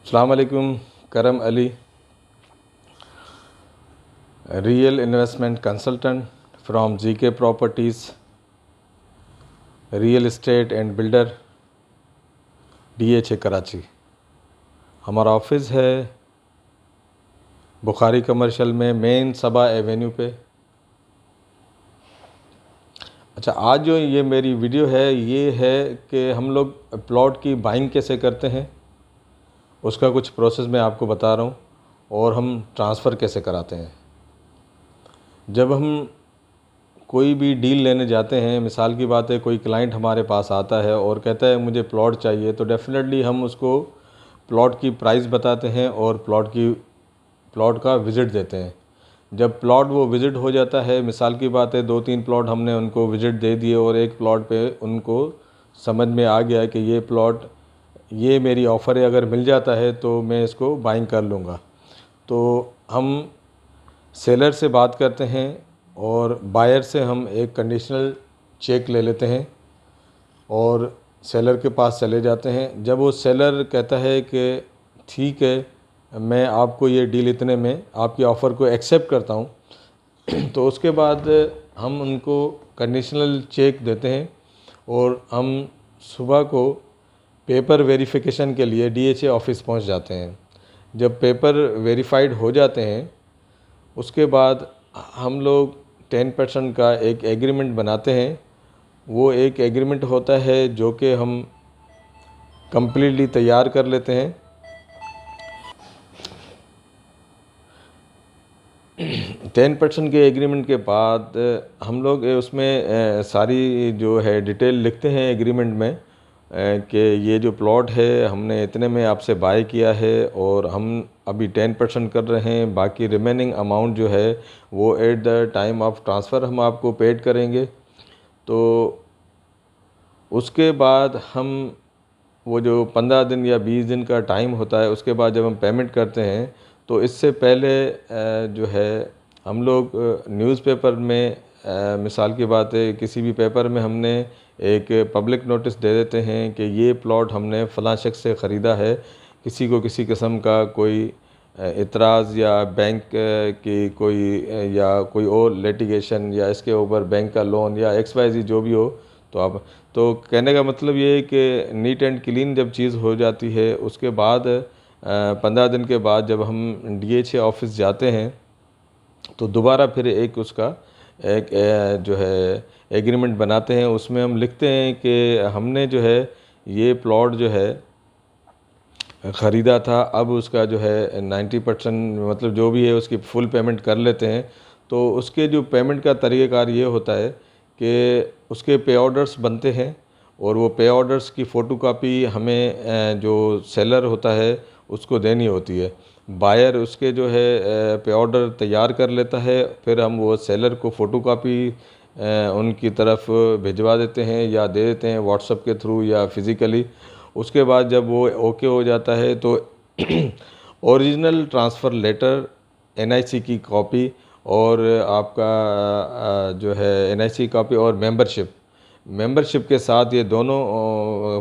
अस्सलाम वालेकुम। करम Ali, real investment consultant from GK properties, real estate and builder, DHA Karachi. हमारा ऑफिस है बुखारी कमर्शियल में, मेन सबा एवेन्यू पे। अच्छा, आज जो ये मेरी वीडियो है ये है कि हम लोग प्लॉट की बाइंग कैसे करते हैं, उसका कुछ प्रोसेस मैं आपको बता रहा हूँ, और हम ट्रांसफ़र कैसे कराते हैं। जब हम कोई भी डील लेने जाते हैं, मिसाल की बात है कोई क्लाइंट हमारे पास आता है और कहता है मुझे प्लॉट चाहिए, तो डेफ़िनेटली हम उसको प्लॉट की प्राइस बताते हैं और प्लॉट का विज़िट देते हैं। जब प्लॉट वो विज़िट हो जाता है, मिसाल की बात है 2-3 प्लॉट हमने उनको विज़िट दे दिए और एक प्लॉट पे उनको समझ में आ गया कि ये प्लॉट ये मेरी ऑफ़र है, अगर मिल जाता है तो मैं इसको बाइंग कर लूँगा, तो हम सेलर से बात करते हैं और बायर से हम एक कंडीशनल चेक ले लेते हैं और सेलर के पास चले जाते हैं। जब वो सेलर कहता है कि ठीक है, मैं आपको ये डील इतने में आपकी ऑफ़र को एक्सेप्ट करता हूँ, तो उसके बाद हम उनको कंडीशनल चेक देते हैं और हम सुबह को पेपर वेरिफिकेशन के लिए DHA ऑफ़िस पहुँच जाते हैं। जब पेपर वेरीफाइड हो जाते हैं, उसके बाद हम लोग 10% का एक एग्रीमेंट बनाते हैं। वो एक एग्रीमेंट होता है जो कि हम कम्प्लीटली तैयार कर लेते हैं। 10% के एग्रीमेंट के बाद हम लोग उसमें सारी जो है डिटेल लिखते हैं एग्रीमेंट में कि ये जो प्लॉट है हमने इतने में आपसे बाय किया है और हम अभी 10% कर रहे हैं, बाकी रिमेनिंग अमाउंट जो है वो at the time of transfer हम आपको पेड करेंगे। तो उसके बाद हम वो जो 15 दिन या 20 दिन का टाइम होता है, उसके बाद जब हम पेमेंट करते हैं, तो इससे पहले जो है हम लोग न्यूज़पेपर में मिसाल की बात है किसी भी पेपर में हमने एक पब्लिक नोटिस दे देते हैं कि ये प्लॉट हमने फ़लाँ शख्स से ख़रीदा है, किसी को किसी किस्म का कोई इतराज़ या बैंक की कोई या कोई और लिटिगेशन या इसके ऊपर बैंक का लोन या XYZ जो भी हो, तो आप तो कहने का मतलब ये है कि नीट एंड क्लीन जब चीज़ हो जाती है, उसके बाद 15 दिन के बाद जब हम DHA ऑफ़िस जाते हैं, तो दोबारा फिर एक उसका एक जो है एग्रीमेंट बनाते हैं। उसमें हम लिखते हैं कि हमने जो है ये प्लॉट जो है ख़रीदा था, अब उसका जो है 90% मतलब जो भी है उसकी फ़ुल पेमेंट कर लेते हैं। तो उसके जो पेमेंट का तरीक़ाकार ये होता है कि उसके पे ऑर्डर्स बनते हैं और वो पे ऑर्डर्स की फ़ोटोकॉपी हमें जो सेलर होता है उसको देनी होती है। बायर उसके जो है पे ऑर्डर तैयार कर लेता है, फिर हम वो सेलर को फ़ोटोकॉपी उनकी तरफ भिजवा देते हैं या दे देते हैं व्हाट्सएप के थ्रू या फिज़िकली। उसके बाद जब वो ओके हो जाता है तो ओरिजिनल ट्रांसफ़र लेटर, NIC की कॉपी और आपका जो है NIC कॉपी और मेंबरशिप के साथ ये दोनों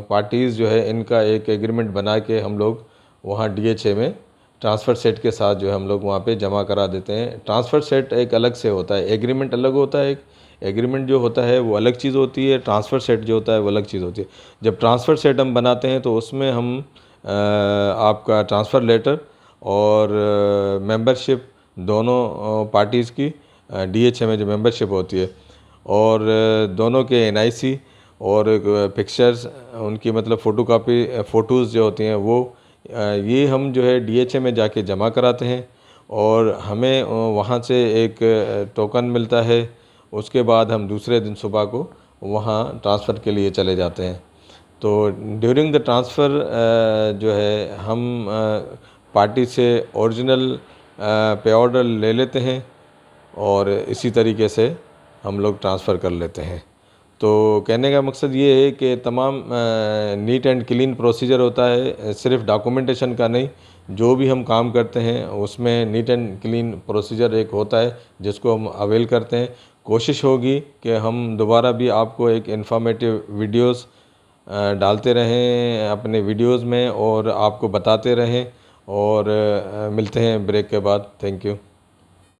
पार्टीज़ जो है इनका एक एग्रीमेंट बना के हम लोग वहाँ DHA में ट्रांसफ़र सेट के साथ जो है हम लोग वहाँ पे जमा करा देते हैं। ट्रांसफ़र सेट एक अलग से होता है, एग्रीमेंट अलग होता है। एक एग्रीमेंट जो होता है वो अलग चीज़ होती है, ट्रांसफ़र सेट जो होता है वो अलग चीज़ होती है। जब ट्रांसफ़र सेट हम बनाते हैं तो उसमें हम आपका ट्रांसफ़र लेटर और मेंबरशिप दोनों पार्टीज़ की DHA में जो मेंबरशिप होती है और दोनों के NIC और पिक्चर्स उनकी मतलब फ़ोटोकॉपी फ़ोटोज़ जो होती हैं वो ये हम जो है DHA में जाके जमा कराते हैं और हमें वहाँ से एक टोकन मिलता है। उसके बाद हम दूसरे दिन सुबह को वहाँ ट्रांसफ़र के लिए चले जाते हैं। तो ड्यूरिंग द ट्रांसफ़र जो है हम पार्टी से ओरिजिनल पे ऑर्डर ले लेते हैं और इसी तरीके से हम लोग ट्रांसफ़र कर लेते हैं। तो कहने का मकसद ये है कि तमाम नीट एंड क्लीन प्रोसीजर होता है, सिर्फ डॉक्यूमेंटेशन का नहीं, जो भी हम काम करते हैं उसमें नीट एंड क्लीन प्रोसीजर एक होता है जिसको हम अवेल करते हैं। कोशिश होगी कि हम दोबारा भी आपको एक इन्फॉर्मेटिव वीडियोस डालते रहें अपने वीडियोस में और आपको बताते रहें। और मिलते हैं ब्रेक के बाद। Thank you.